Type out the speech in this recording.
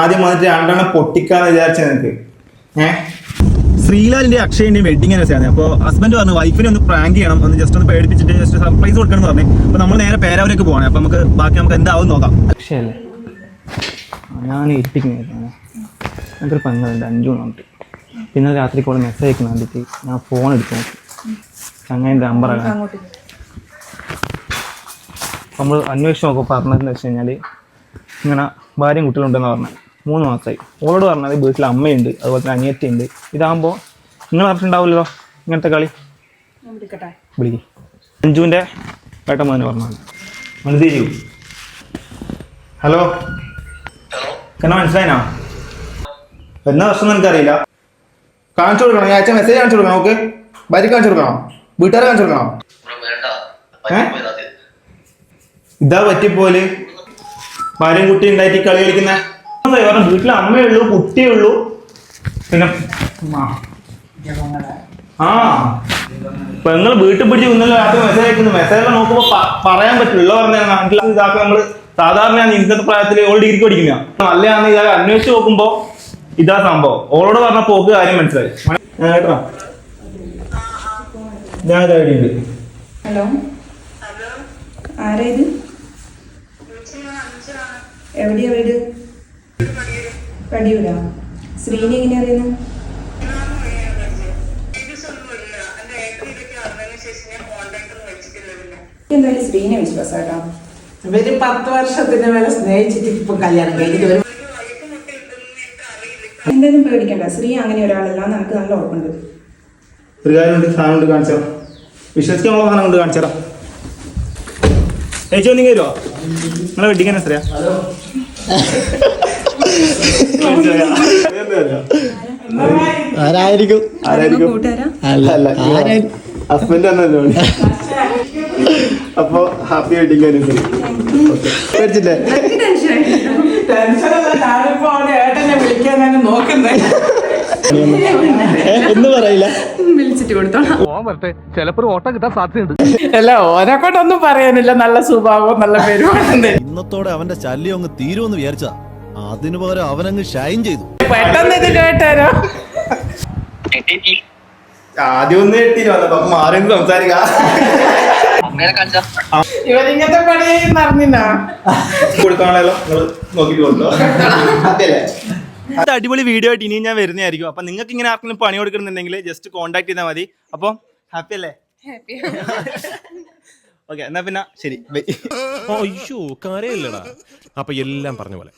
ആദ്യം വന്നിട്ട് രണ്ടെണ്ണം പൊട്ടിക്കാന്ന് വിചാരിച്ച നിനക്ക്. ശ്രീലാലിന്റെ അക്ഷയന്റെ വെഡിങ് ആനിവേഴ്സറി. അപ്പോൾ ഹസ്ബൻഡ് പറഞ്ഞു വൈഫിനെ ഒന്ന് പ്രാങ്ക് ചെയ്യണം, ഒന്ന് ജസ്റ്റ് ഒന്ന് പേടിപ്പിച്ചിട്ട് ജസ്റ്റ് സർപ്രൈസ് കൊടുക്കണം എന്ന് പറഞ്ഞു. അപ്പോൾ നമ്മൾ നേരെ പേരാവൂരേക്ക് പോകണം. അപ്പോൾ നമുക്ക് എന്താവും നോക്കാം. അക്ഷയല്ലേ, ഞാൻ ഇരിപ്പിക്കുന്നതായിരുന്നു. എനിക്കൊരു പെങ്ങളുണ്ട് 5 മണിട്ട്. പിന്നെ രാത്രി കോൾ മെസ്സേജ് അയക്കുന്ന കണ്ടിട്ട് ഞാൻ ഫോൺ എടുത്തു നോക്കി. ചങ്ങേൻ്റെ നമ്പറാണ്. നമ്മൾ അന്വേഷിച്ച് നോക്കുമ്പോൾ പറഞ്ഞതെന്ന് വെച്ച് കഴിഞ്ഞാൽ ഇങ്ങനെ ഭാര്യയും കുട്ടികളുണ്ടെന്ന് പറഞ്ഞത് 3 മാസമായി. ഓളോട് പറഞ്ഞത് വീട്ടിൽ അമ്മയുണ്ട്, അതുപോലെ തന്നെ അനിയത്തിയുണ്ട്. ഇതാകുമ്പോൾ നിങ്ങൾ പറഞ്ഞിട്ടുണ്ടാവില്ലല്ലോ ഇങ്ങനത്തെ കളി. വിളിക്കും അഞ്ജുവിൻ്റെ ഏട്ടമ്മ പറഞ്ഞാൽ മനസ്സിലായി. ഹലോ, എന്നാ മനസ്സിലായിനാ? എന്നാ പ്രശ്നം എനിക്കറിയില്ല. കാണിച്ചു കൊടുക്കണം, ഞാൻ അയച്ച മെസ്സേജ് കാണിച്ചു കൊടുക്കണം. ഓക്കെ, ഭാര്യക്ക് കാണിച്ചു കൊടുക്കണം, വീട്ടുകാരെ കാണിച്ചു കൊടുക്കണം. ഇതാ പറ്റിപ്പോലെ ഭാര്യയും കുട്ടി ഉണ്ടായിട്ട് കളി കളിക്കുന്ന. വീട്ടിലെ അമ്മയുള്ളൂ, കുട്ടിയുള്ളൂ, പിന്നെ പെങ്ങൾ വീട്ടിൽ പിടിച്ച് ഇന്നലെ രാത്രി മെസ്സേജ് അയക്കുന്നു. മെസ്സേജ് നോക്കുമ്പോ പറയാൻ പറ്റില്ല പറഞ്ഞാൽ ഇതാക്ക നമ്മള് സാധാരണ ഇന്നത്തെ പ്രായത്തിൽ ഓൾ ഡിഗ്രിക്ക് പഠിക്കുന്ന നല്ലതാന്ന് ഇതാ അന്വേഷിച്ച് നോക്കുമ്പോ ഇതാ സംഭവം. ഓളോട് പറഞ്ഞ പോക്ക് കാര്യം മനസ്സിലായി. കേട്ടോ, ഞാൻ ഇതാ ഉണ്ട്. ഹലോ, ആരാ ഇത്? എവിടെയാ വീട്? പടിയൂരാ. ശ്രീനെ എങ്ങനെ അറിയുന്നു? എന്തായാലും ശ്രീനെ വിശ്വാസാട്ടോ. ഇവര് 10 വർഷത്തിന് മേലെ സ്നേഹിച്ചിട്ട് ഇപ്പൊ കല്യാണം കഴിഞ്ഞിട്ട് എന്തായാലും പേടിക്കണ്ട. ശ്രീ അങ്ങനെ ഒരാളല്ല, നമുക്ക് നല്ല ഉറപ്പുണ്ട്. ഒരു കാര്യമുണ്ട്, സാധനം കൊണ്ട് കാണിച്ചാ വിശ്വസിക്കാൻ സാധനം കൊണ്ട് കാണിച്ചാ. ചേച്ചി ഒന്നും കയറുമോ? നിങ്ങളെ വെഡിങ് ആനിവേഴ്സറിയാ? ആരായിരിക്കും? ഹസ്ബൻഡ് തന്നല്ലോ. അപ്പൊ ഹാപ്പി വെഡിങ് ആനിവേഴ്സറി. പേടിച്ചില്ലേ? ഏട്ടനെ വിളിക്കാൻ നോക്കുന്നേ എന്ന് പറയില്ല, വിളിച്ചിട്ട് കൊടുത്തോളാം. ചിലപ്പോ ഓട്ടം കിട്ടാൻ സാധ്യതയുണ്ട്. അല്ല, ഓനെ കൊണ്ടൊന്നും പറയാനില്ല. നല്ല സ്വഭാവവും നല്ല പെരുമാറുണ്ട്. ഇന്നത്തോടെ അവന്റെ ശല്യം അങ്ങ് തീരുമെന്ന് വിചാരിച്ചാ, അതിനു പകരം അവനങ്ങ് ഷൈൻ ചെയ്തു. പെട്ടെന്ന് ഇത് കേട്ടാരോ? ആദ്യം ഒന്നും എത്തിയില്ല, മാറി സംസാരിക്കാം. ഇവരിങ്ങനത്തെ പണി നടന്നിനാ കൊടുക്കാണല്ലോ, നിങ്ങൾ നോക്കിട്ട് കൊടുത്തോ. അതെല്ലേ, അത് അടിപൊളി വീഡിയോ ആയിട്ട് ഇനിയും ഞാൻ വരുന്നതായിരിക്കും. അപ്പൊ നിങ്ങൾക്ക് ഇങ്ങനെ ആർക്കെങ്കിലും പണി കൊടുക്കുന്നുണ്ടെങ്കിൽ ജസ്റ്റ് കോൺടാക്ട് ചെയ്താൽ മതി. അപ്പോൾ ഹാപ്പി അല്ലേ? ഓക്കെ, എന്നാ പിന്നെ ശരി. അയ്യോ കാര്യമില്ലടാ. അപ്പൊ എല്ലാം പറഞ്ഞ പോലെ